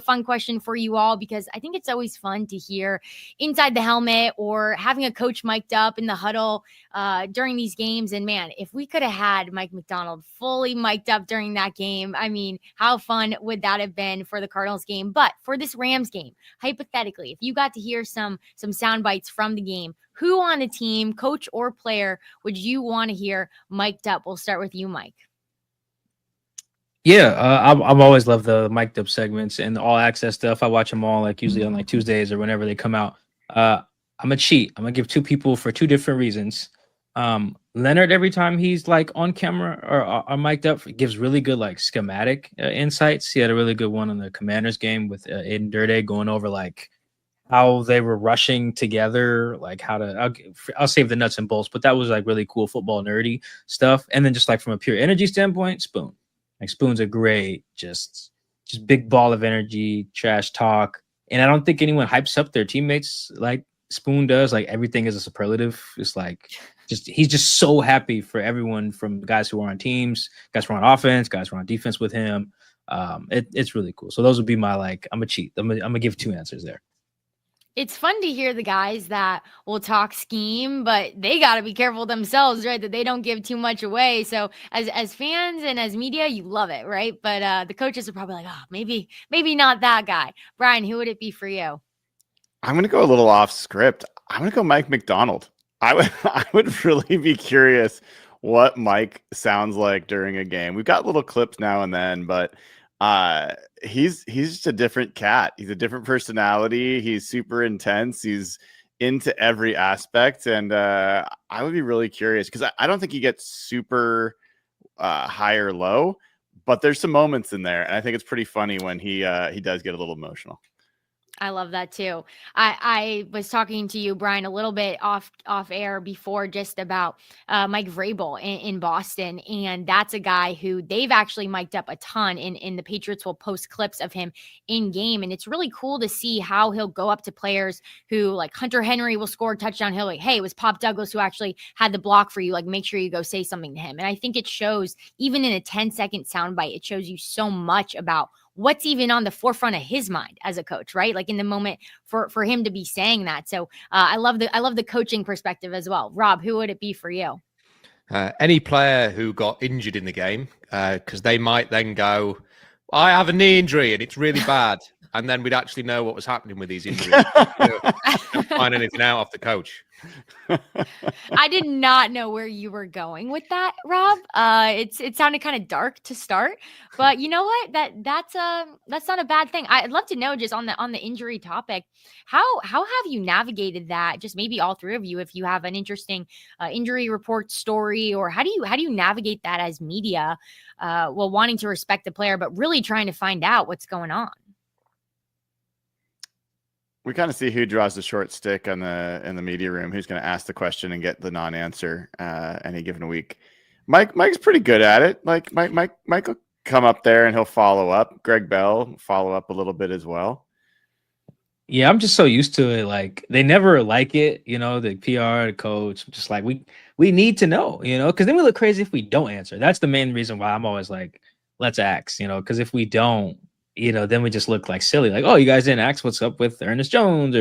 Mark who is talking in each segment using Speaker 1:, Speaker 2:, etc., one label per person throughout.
Speaker 1: fun question for you all, because I think it's always fun to hear inside the helmet or having a coach mic'd up in the huddle during these games. And man, if we could have had Mike Macdonald fully mic'd up during that game, I mean, how fun would that have been for the Cardinals game? But for this Rams game, hypothetically, if you got to hear some sound bites from the game, who on the team, coach or player, would you want to hear mic'd up? We'll start with you, Mike.
Speaker 2: Yeah, I've always loved the mic'd up segments and the all access stuff. I watch them all, like usually on like Tuesdays or whenever they come out. I'm gonna cheat. I'm gonna give two people for two different reasons. Leonard, every time he's like on camera or mic'd up, gives really good like schematic insights. He had a really good one on the Commanders game with Aiden Durde going over like how they were rushing together, like how to. I'll save the nuts and bolts, but that was like really cool football nerdy stuff. And then just like from a pure energy standpoint, Spoon. Like Spoon's a great, just big ball of energy, trash talk. And I don't think anyone hypes up their teammates like Spoon does. Like everything is a superlative. It's like he's just so happy for everyone, from guys who are on teams, guys who are on offense, guys who are on defense with him. It's really cool. So those would be my like, I'm gonna give two answers there.
Speaker 1: It's fun to hear the guys that will talk scheme, but they got to be careful themselves, right? That they don't give too much away. So as fans and as media, you love it, right? But the coaches are probably like, oh, maybe not that guy. Brian, who would it be for you?
Speaker 3: I'm going to go a little off script. I'm going to go Mike Macdonald. I would really be curious what Mike sounds like during a game. We've got little clips now and then, but he's just a different cat. He's a different personality. He's super intense. He's into every aspect. And I would be really curious, because I don't think he gets super high or low, but there's some moments in there. And I think it's pretty funny when he does get a little emotional.
Speaker 1: I love that too. I was talking to you, Brian, a little bit off air before, just about Mike Vrabel in Boston. And that's a guy who they've actually mic'd up a ton, in the Patriots will post clips of him in game. And it's really cool to see how he'll go up to players who, like Hunter Henry will score a touchdown. He'll like, hey, it was Pop Douglas who actually had the block for you. Like, make sure you go say something to him. And I think it shows, even in a 10-second soundbite, it shows you so much about what's even on the forefront of his mind as a coach, right? Like in the moment for him to be saying that. So I love the coaching perspective as well. Rob, who would it be for you?
Speaker 4: Any player who got injured in the game, because they might then go, I have a knee injury and it's really bad. And then we'd actually know what was happening with these injuries. Don't find anything out off the coach.
Speaker 1: I did not know where you were going with that, Rob. It sounded kind of dark to start, but you know what? That's not a bad thing. I'd love to know, just on the injury topic, how have you navigated that? Just maybe all three of you, if you have an interesting injury report story, or how do you navigate that as media, while wanting to respect the player, but really trying to find out what's going on.
Speaker 3: We kind of see who draws the short stick in the media room, who's going to ask the question and get the non-answer any given week. Mike's pretty good at it. Like Mike will come up there and he'll follow up. Greg Bell will follow up a little bit as well.
Speaker 2: Yeah, I'm just so used to it. Like, they never like it, the PR, the coach. Just like, we need to know, because then we look crazy if we don't answer. That's the main reason why I'm always like, let's ask, because if we don't, then we just look like silly. Like, oh, you guys didn't ask what's up with Ernest Jones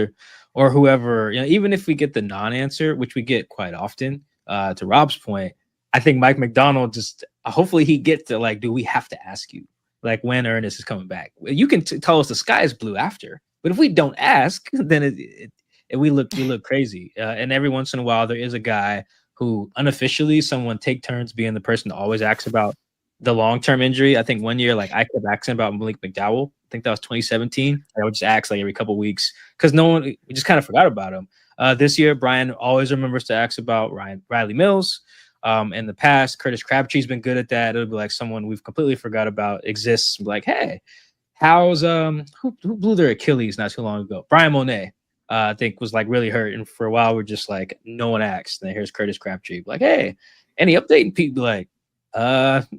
Speaker 2: or whoever. Even if we get the non-answer, which we get quite often, to Rob's point, I think Mike Macdonald just hopefully he gets to like, do we have to ask you like when Ernest is coming back? You can tell us the sky is blue after, but if we don't ask, then we look crazy. And every once in a while, there is a guy who unofficially someone take turns being the person to always asks about the long-term injury. I think one year, like, I kept asking about Malik McDowell. I think that was 2017. I would just ask like every couple of weeks because we just kind of forgot about him. This year, Brian always remembers to ask about Riley Mills. In the past, Curtis Crabtree's been good at that. It'll be like someone we've completely forgot about exists. Like, hey, how's who blew their Achilles not too long ago? Brian Monet, I think, was like really hurt, and for a while we're just like, no one asked. And then here's Curtis Crabtree, like, hey, any update? And people be like,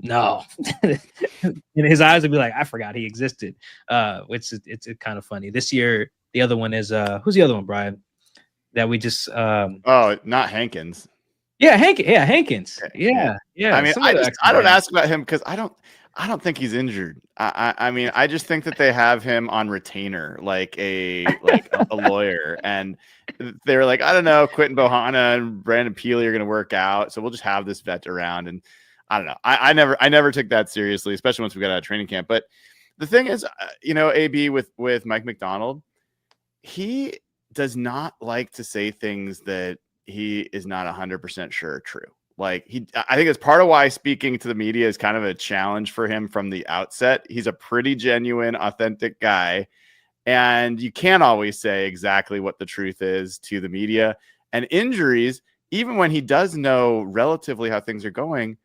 Speaker 2: no. And his eyes would be like, I forgot he existed. Which it's kind of funny. This year, the other one is who's the other one, Brian? That we just
Speaker 3: not Hankins.
Speaker 2: Yeah, Hankins. Yeah.
Speaker 3: I mean,
Speaker 2: Some of the
Speaker 3: I don't
Speaker 2: names.
Speaker 3: ask about him because I don't think he's injured. I mean, I just think that they have him on retainer, like a lawyer, and they were like, I don't know, Quentin Bohanna and Brandon Peely are going to work out, so we'll just have this vet around. And I don't know. I never took that seriously, especially once we got out of training camp. But the thing is, AB with Mike McDonald, he does not like to say things that he is not 100% sure are true. Like I think it's part of why speaking to the media is kind of a challenge for him from the outset. He's a pretty genuine, authentic guy, and you can't always say exactly what the truth is to the media. And injuries, even when he does know relatively how things are going,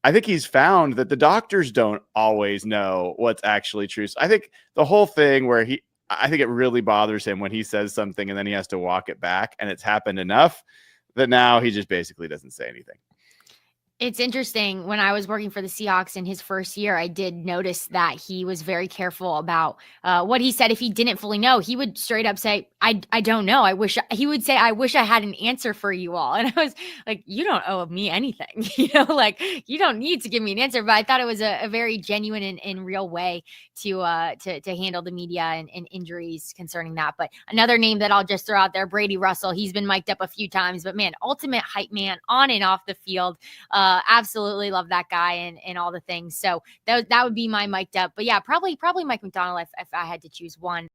Speaker 3: I think he's found that the doctors don't always know what's actually true. So I think the whole thing where I think it really bothers him when he says something and then he has to walk it back, and it's happened enough that now he just basically doesn't say anything.
Speaker 1: It's interesting. When I was working for the Seahawks in his first year, I did notice that he was very careful about what he said. If he didn't fully know, he would straight up say, I don't know. He would say, I wish I had an answer for you all. And I was like, you don't owe me anything, like you don't need to give me an answer. But I thought it was a very genuine and real way to handle the media and injuries concerning that. But another name that I'll just throw out there, Brady Russell, he's been mic'd up a few times, but man, ultimate hype man on and off the field. Absolutely love that guy and all the things. So that would be my mic'd up. But yeah, probably Mike McDonald if I had to choose one.